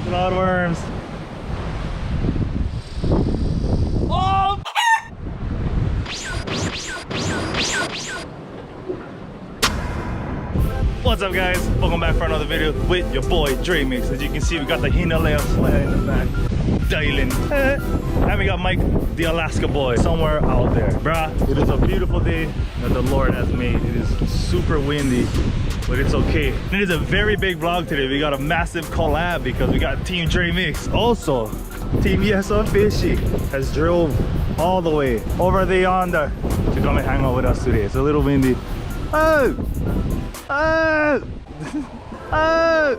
Bloodworms. Oh! What's up, guys? Welcome back for another video with your boy Dremix. As you can see, we got the Himalaya sled in the back, dialing. And we got Mike, the Alaska boy, somewhere out there. Bruh, it is a beautiful day that the Lord has made. It is super windy, but it's okay. It is a very big vlog today. We got a massive collab because we got Team Dremix. Also, Team Yessah Fishing has drove all the way over there yonder to come and hang out with us today. It's a little windy. Oh! Oh! Oh!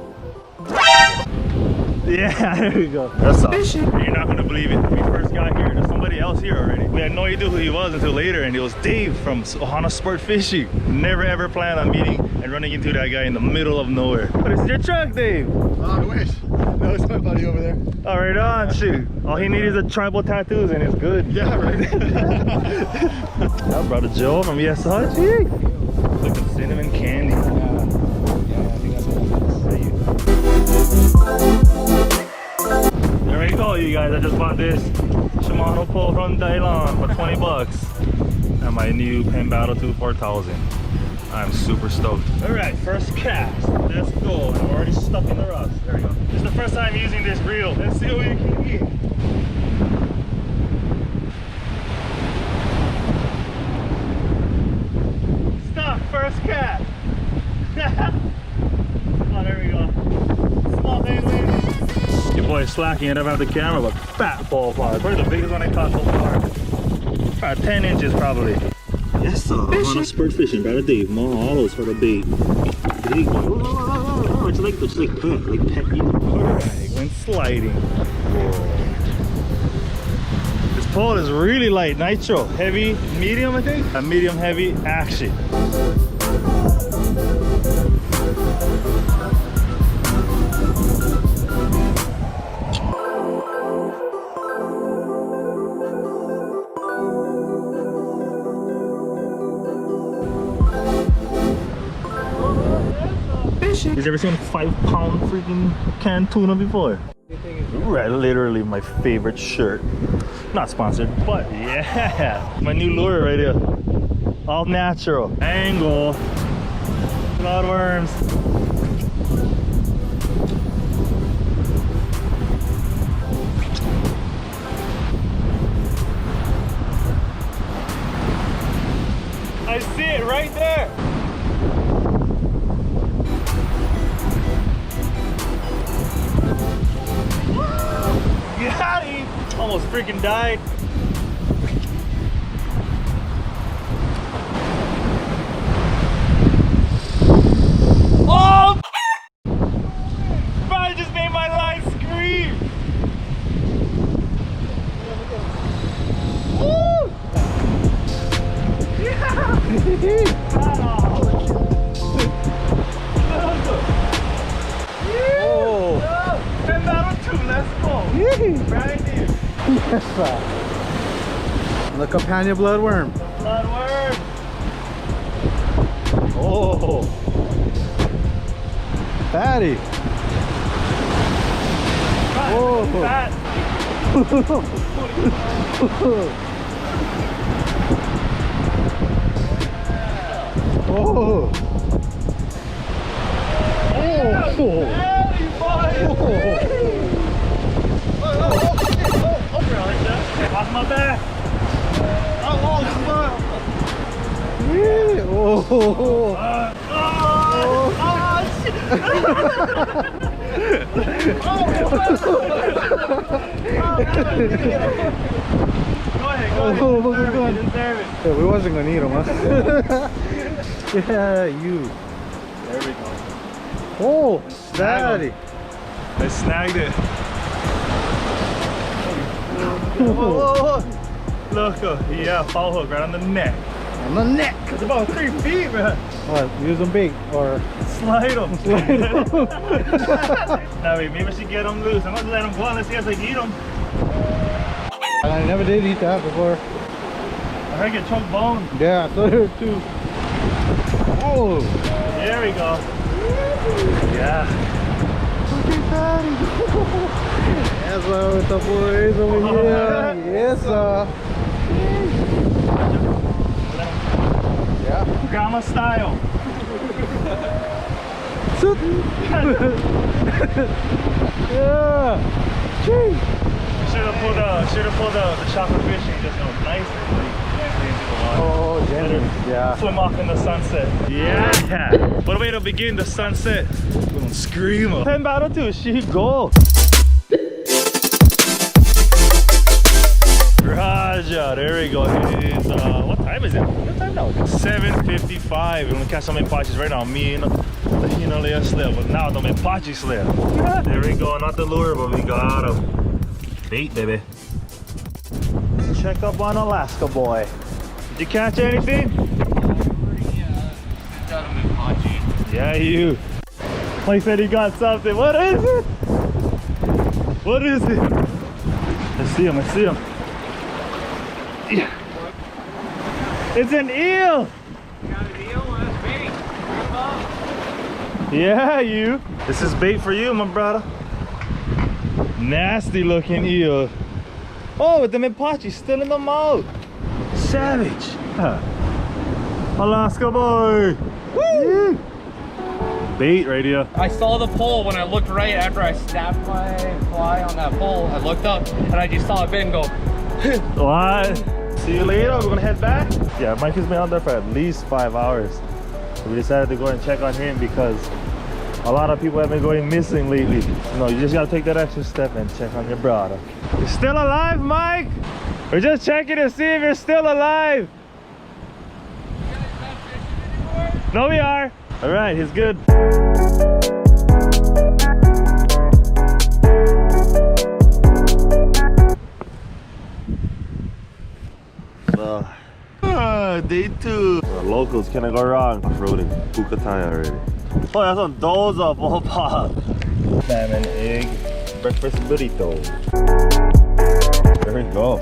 Yeah, there we go. That's awesome. You're not gonna believe it. When we first got here, there's somebody else here already. We had no idea who he was until later, and it was Dave from Ohanasportfishing. Never ever planned on meeting and running into that guy in the middle of nowhere. But it's your truck, Dave. Oh, I wish. No, it's my buddy over there. All right, on, shoot. All he needs is a tribal tattoos, and it's good. Yeah, right. I brought a Joe from Yessah Fishing. Like a cinnamon candy. Yeah, I think that's what it is. There we go, you guys. I just bought this Shimano pole from Dylan for 20 bucks. And my new Pen Battle 2 4000. I'm super stoked. All right, first cast. Let's go. I'm already stuck in the rocks. There we go. This is the first time using this reel. Let's see what we can get. First cat. Oh, there we go. Small dangling. Your boy is slacking. I don't have the camera, but fat ball fly. Probably the biggest one I caught so far. About 10 inches, probably. Yes, sir. Ohanasportfishing, brother Dave. More hollows for the bait. Big one. Oh, it's like pet, you know. Alright, went sliding. Whoa. This pole is really light. Nitro. Heavy, medium, I think. A medium heavy action. You've ever seen a 5-pound freaking canned tuna before? Right, literally my favorite shirt. Not sponsored, but yeah. My new lure right here. All natural. Angle. Bloodworms. I see it right there. Got him! Almost freaking died. Oh! Probably just made my line scream. Woo! Yeah! Oh! Pen Battle 2, let's go! Right here. Yes, sir. The companion bloodworm. Bloodworm. Oh. Fatty. Oh. Fat. Oh. Oh. Off my back. Oh, smart. Yeah. Oh. Shit. Go ahead. Oh, You deserve it. Yeah, we wasn't gonna eat them, huh? Yeah, you. There we go. Oh, fatty. I snagged it. Oh. Look, yeah, foul hook right on the neck. On the neck. It's about 3 feet, man. What? Use them bait or slide them. slide them? Now, maybe I should get them loose. I'm gonna let them go on. Let's see if I can eat them. I never did eat that before. I heard get choke bone. Yeah, I saw there too. Oh. There we go. Yeah. Look at that. with the boys over here. Yes, sir. Yeah. Grandma style. Yeah. Gee. Should have pulled the chocolate fishing just nice and like. Oh, genuine. Yeah. Swim off in the sunset. Yeah. What a way to begin the sunset. Screamer. 10 battle to she go. Raja, there we go. It's what time is it? What time now? 7:55. We're gonna catch some Apaches right now. Me and the Leah slip, but now the Apache slip. Yeah. There we go. Not the lure, but we got him. Bait, baby. Check up on Alaska boy. Did you catch anything? Yeah, you. Mike said he got something. What is it? What is it? Let's see him. Let's see him. Yeah. It's an eel. You got an eel? That's bait. Yeah, you. This is bait for you, my brother. Nasty looking eel. Oh, with the Apache still in the mouth. Savage. Alaska boy. Woo! Bait right here. I saw the pole when I looked right after I snapped my fly on that pole. I looked up and I just saw a bit and go. What? See you later. We're gonna head back. Yeah, Mike has been out there for at least 5 hours. So we decided to go and check on him because a lot of people have been going missing lately. You know, you just gotta take that extra step and check on your brother. You're still alive, Mike? We're just checking to see if you're still alive. You guys not fishing anymore? No, we are. All right, he's good. Day 2. Locals, can I go wrong? Off-roading, Bukataya already. Oh, that's on those up, oh pop. Salmon, egg, breakfast burrito. There we go.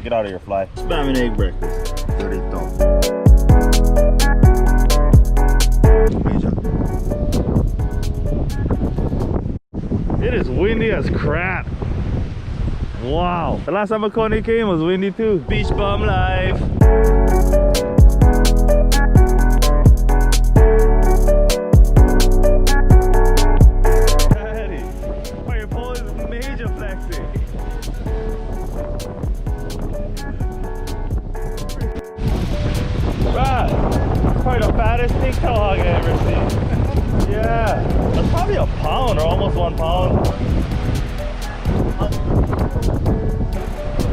Get out of your fly. Spam and egg breakfast burrito. It is windy as crap. Wow. The last time Makoni came was windy too. Beach bum life. Daddy, oh, your pole is major flexing. Right. That's probably the fattest pink tail hog I've ever seen. Yeah. That's probably a pound or almost 1 pound.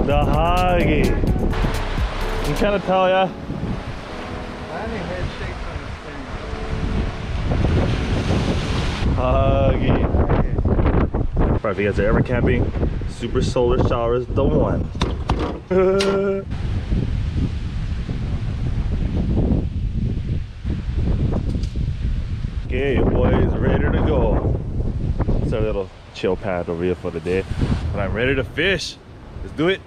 The hoggy. You can kind of tell, yeah. Landing head shakes on this thing. Hoggy. Alright, if you guys are ever camping, super solar shower is the one. Okay, boys, ready to go. It's our little chill pad over here for the day. But I'm ready to fish. Let's do it.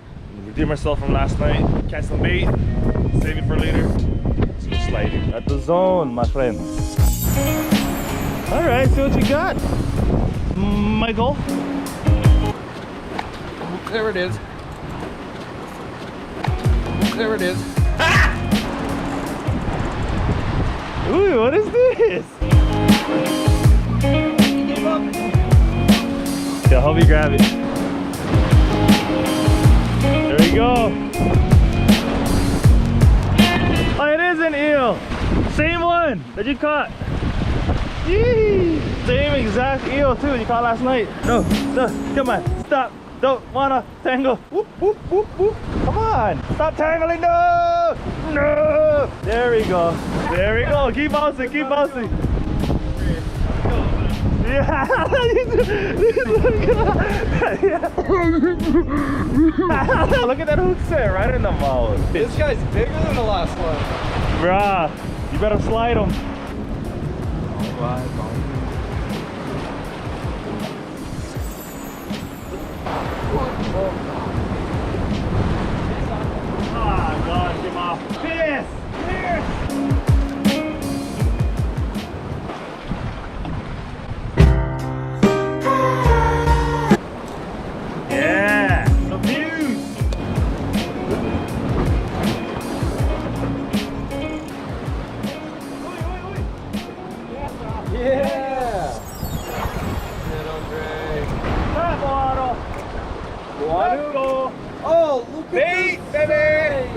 Redeem myself from last night. Catch some bait. Save it for later. Let's go sliding at the zone, my friend. All right, see what you got, Michael. There it is. There it is. Ooh, what is this? Yeah, help me grab it. There we go. Oh, it is an eel. Same one that you caught. Yee! Same exact eel too you caught last night. No, come on, stop. Don't wanna tangle. Whoop, whoop, whoop, whoop. Come on, stop tangling. No, no. There we go. There we go. Keep bouncing, keep bouncing. Yeah. Look at that hook set right in the mouth. This guy's bigger than the last one. Bruh, you better slide him. Ah, God, get him off. Piss! Piss! Yeah! Let's go. Oh, look Bait, at baby.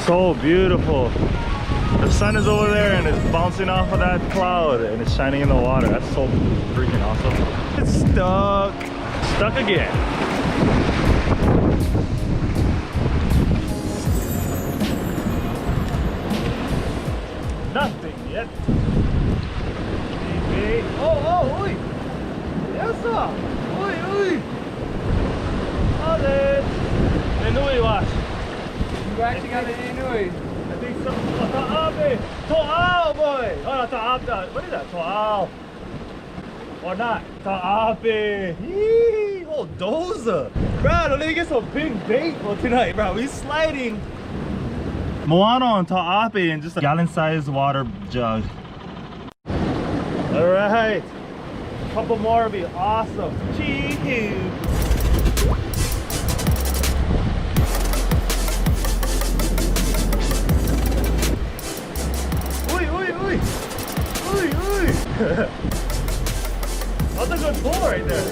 So beautiful. The sun is over there and it's bouncing off of that cloud and it's shining in the water. That's so freaking awesome. It's stuck. Stuck again. Nothing yet. Bait. Oh, oi. Yessah. Oi. Olive. Inui wash. You actually got an Inui. I think so. Ta'abe. To'al, boy. Oh, no, ta'ab. What is that? To'al. Or not. Ta'abe. Yee. Oh, doza. Bro, don't they get some big bait for tonight, bro? We sliding. Moano and ta'abe in just a gallon-sized water jug. All right. A couple more would be awesome. CHEE. That's a good pull right there.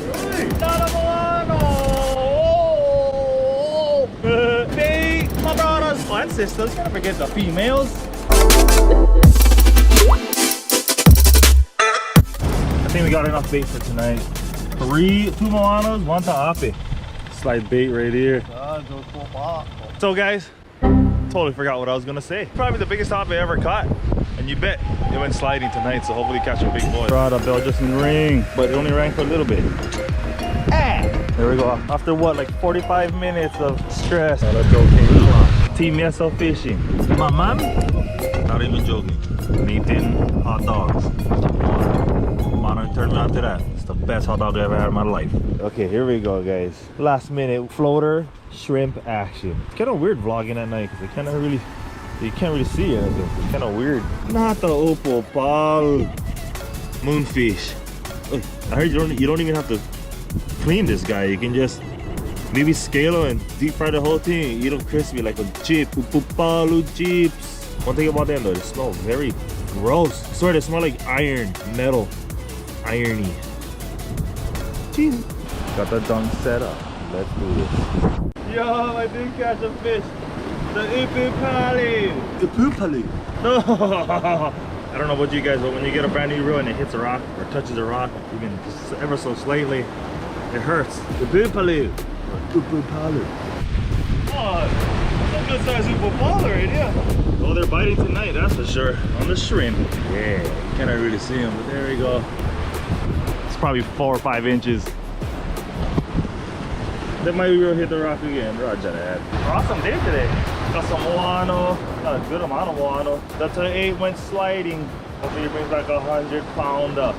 Hey, my brothers and sisters, can't forget the females. I think we got enough bait for tonight. Two Moanos, one ta'ape. Slide bait right here. So guys, totally forgot what I was gonna say. Probably the biggest ta'ape I ever caught. And you bet it went sliding tonight, so hopefully catch a big boy. Bradda Belgian ring, but it only rang for a little bit. There we go. After what, like 45 minutes of stress. Let's go, Team Yessah Fishing. My man? Not even joking. Nathan hot dogs. Mano turned me on to that. It's the best hot dog I ever had in my life. Okay, here we go, guys. Last minute floater shrimp action. It's kind of weird vlogging at night because you can't really see anything. It's kind of weird. Not the opal pal. Moonfish. I heard you don't even have to clean this guy. You can just maybe scale him and deep fry the whole thing. Eat them crispy like a chip. Upupalu chips. One thing about them though, they smell very gross. I swear they smell like iron, metal, irony. Jeez. Got the dunk set up. Let's do this. Yo, I did catch a fish. The Upupali. The Upupali. No. I don't know about you guys, but when you get a brand new reel and it hits a rock or touches a rock, even just ever so slightly, it hurts. The Upupali. Upupali. Oh, that's a good size Upupali right here. Oh, they're biting tonight, that's for sure. On the shrimp. Yeah, can't really see them, but there we go. It's probably 4 or 5 inches. That might reel hit the rock again. Roger that. Awesome day today. Got some Moano, got a good amount of Moano. The 38 went sliding. Hopefully it brings back a 100-pounder.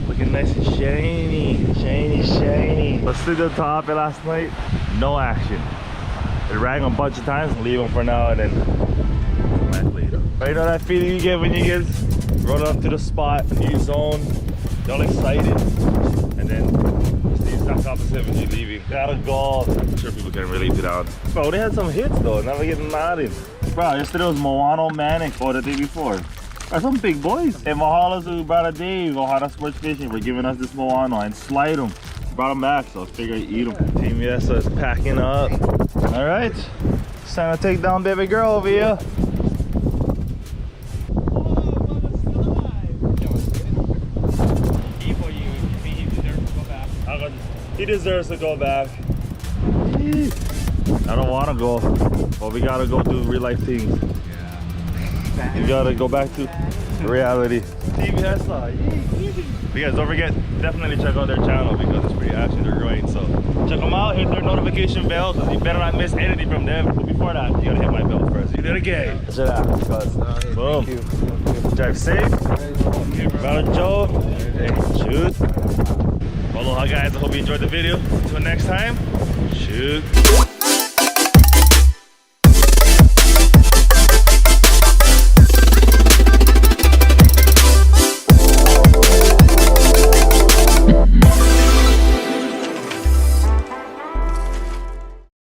Looking nice and shiny. Let's see the top of last night. No action. They rang a bunch of times and leave them for now and then come back later. But you know that feeling you get when you get run up to the spot, new zone, you're all excited, and then it's the exact opposite when you're leaving. Gotta go. I'm sure people can relate to that. Bro, they had some hits though, never getting nodded. Bro, yesterday was Moano Manic, or the day before. Bro, some big boys. And mahalo to brother Dave, Ohanasportfishing, for giving us this Moano and slide them. Brought them back, so I figured I'd eat them. Team Yessah is packing up. All right, it's time to take down baby girl over here. He deserves to go back. I don't want to go, but we gotta go do real life things. Yeah. You gotta go back to reality. Team Yessah. But guys, don't forget, definitely check out their channel because it's pretty action. They're growing. So check them out. Hit their notification bell because you better not miss anything from them. But before that, you gotta hit my bell first. You did it again. Check it out. Because boom. Drive safe. Brother Joe. Shoot. Aloha guys, I hope you enjoyed the video. Until next time, shoot.